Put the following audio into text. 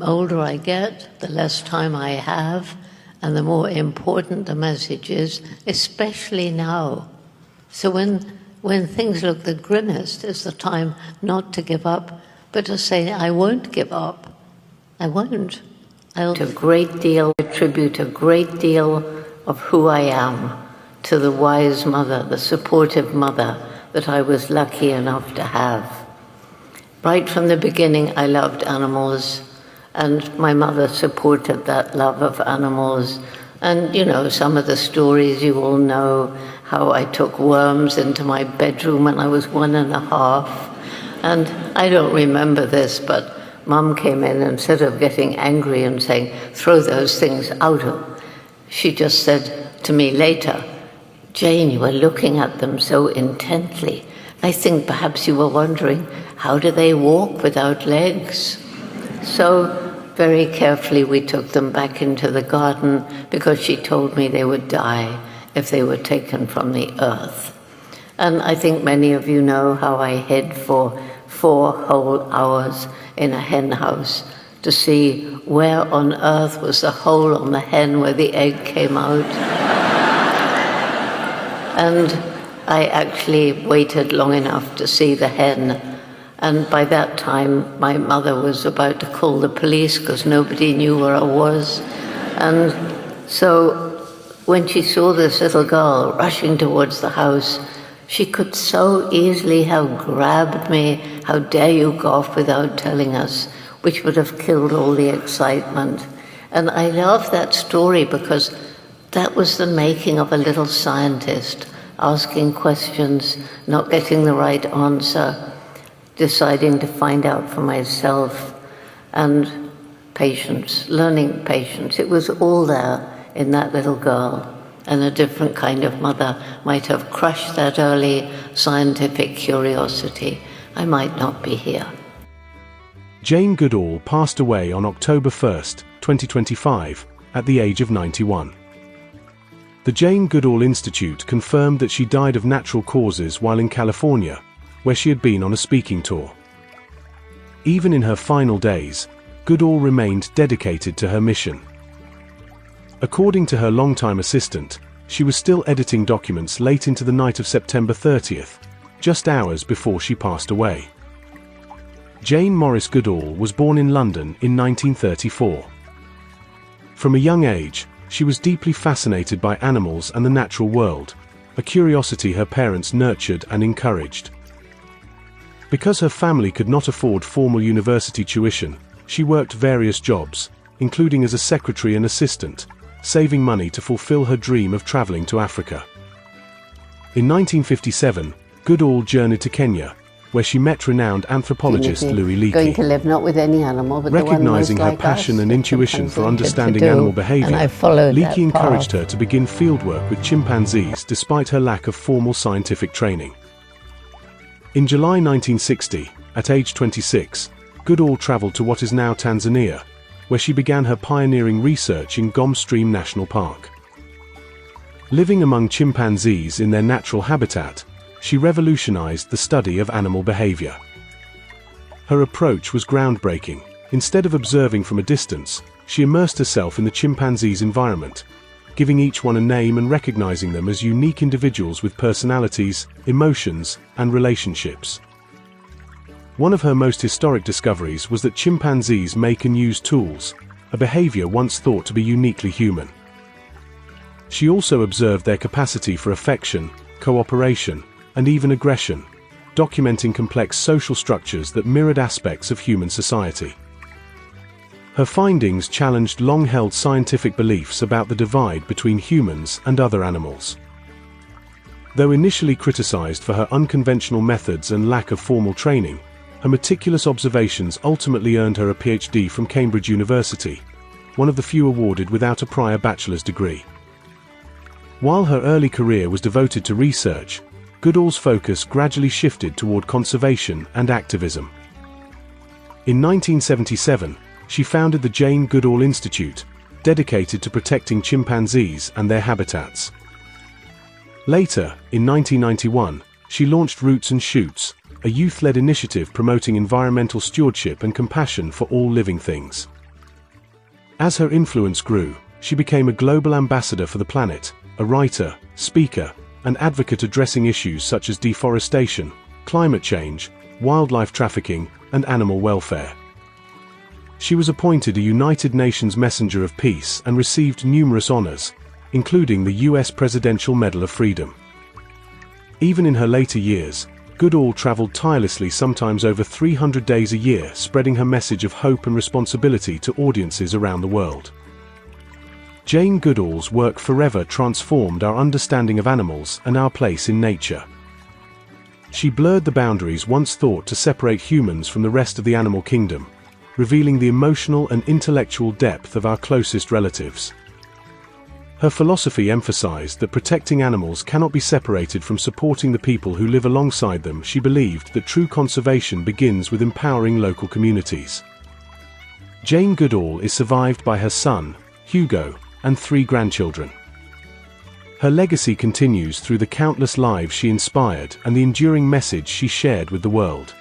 The older I get, the less time I have, and the more important the message is, especially now. So when things look the grimmest, it's the time not to give up, but to say, I won't give up. I won't. I'll attribute a great deal of who I am to the wise mother, the supportive mother that I was lucky enough to have. Right from the beginning, I loved animals, and my mother supported that love of animals. And, you know, some of the stories you all know, how I took worms into my bedroom when I was 1.5. And I don't remember this, but Mum came in, and instead of getting angry and saying, throw those things out, she just said to me later, Jane, you were looking at them so intently. I think perhaps you were wondering, how do they walk without legs? So very carefully we took them back into the garden because she told me they would die if they were taken from the earth. And I think many of you know how I hid for 4 whole hours in a hen house to see where on earth was the hole on the hen where the egg came out. And I actually waited long enough to see the hen. And by that time, my mother was about to call the police because nobody knew where I was. And so when she saw this little girl rushing towards the house, she could so easily have grabbed me. How dare you go off without telling us, which would have killed all the excitement. And I love that story because that was the making of a little scientist, asking questions, not getting the right answer, deciding to find out for myself, and patience, learning patience. It was all there in that little girl, and a different kind of mother might have crushed that early scientific curiosity. I might not be here. Jane Goodall passed away on October 1st, 2025, at the age of 91. The Jane Goodall Institute confirmed that she died of natural causes while in California, where she had been on a speaking tour. Even in her final days, Goodall remained dedicated to her mission. According to her longtime assistant, she was still editing documents late into the night of September 30th, just hours before she passed away. Jane Morris Goodall was born in London in 1934. From a young age, she was deeply fascinated by animals and the natural world, a curiosity her parents nurtured and encouraged. Because her family could not afford formal university tuition, she worked various jobs, including as a secretary and assistant, saving money to fulfill her dream of traveling to Africa. In 1957, Goodall journeyed to Kenya, where she met renowned anthropologist Louis Leakey. Going to live not with any animal, but recognizing her passion and intuition for understanding animal behavior, Leakey encouraged her to begin fieldwork with chimpanzees despite her lack of formal scientific training. In July 1960, at age 26, Goodall traveled to what is now Tanzania, where she began her pioneering research in Gombe Stream National Park. Living among chimpanzees in their natural habitat, she revolutionized the study of animal behavior. Her approach was groundbreaking. Instead of observing from a distance, she immersed herself in the chimpanzee's environment, giving each one a name and recognizing them as unique individuals with personalities, emotions, and relationships. One of her most historic discoveries was that chimpanzees make and use tools, a behavior once thought to be uniquely human. She also observed their capacity for affection, cooperation, and even aggression, documenting complex social structures that mirrored aspects of human society. Her findings challenged long-held scientific beliefs about the divide between humans and other animals. Though initially criticized for her unconventional methods and lack of formal training, her meticulous observations ultimately earned her a PhD from Cambridge University, one of the few awarded without a prior bachelor's degree. While her early career was devoted to research, Goodall's focus gradually shifted toward conservation and activism. In 1977, she founded the Jane Goodall Institute, dedicated to protecting chimpanzees and their habitats. Later, in 1991, she launched Roots and Shoots, a youth-led initiative promoting environmental stewardship and compassion for all living things. As her influence grew, she became a global ambassador for the planet, a writer, speaker, and advocate addressing issues such as deforestation, climate change, wildlife trafficking, and animal welfare. She was appointed a United Nations Messenger of Peace and received numerous honors, including the US Presidential Medal of Freedom. Even in her later years, Goodall traveled tirelessly, sometimes over 300 days a year, spreading her message of hope and responsibility to audiences around the world. Jane Goodall's work forever transformed our understanding of animals and our place in nature. She blurred the boundaries once thought to separate humans from the rest of the animal kingdom, revealing the emotional and intellectual depth of our closest relatives. Her philosophy emphasized that protecting animals cannot be separated from supporting the people who live alongside them. She believed that true conservation begins with empowering local communities. Jane Goodall is survived by her son, Hugo, and 3 grandchildren. Her legacy continues through the countless lives she inspired and the enduring message she shared with the world.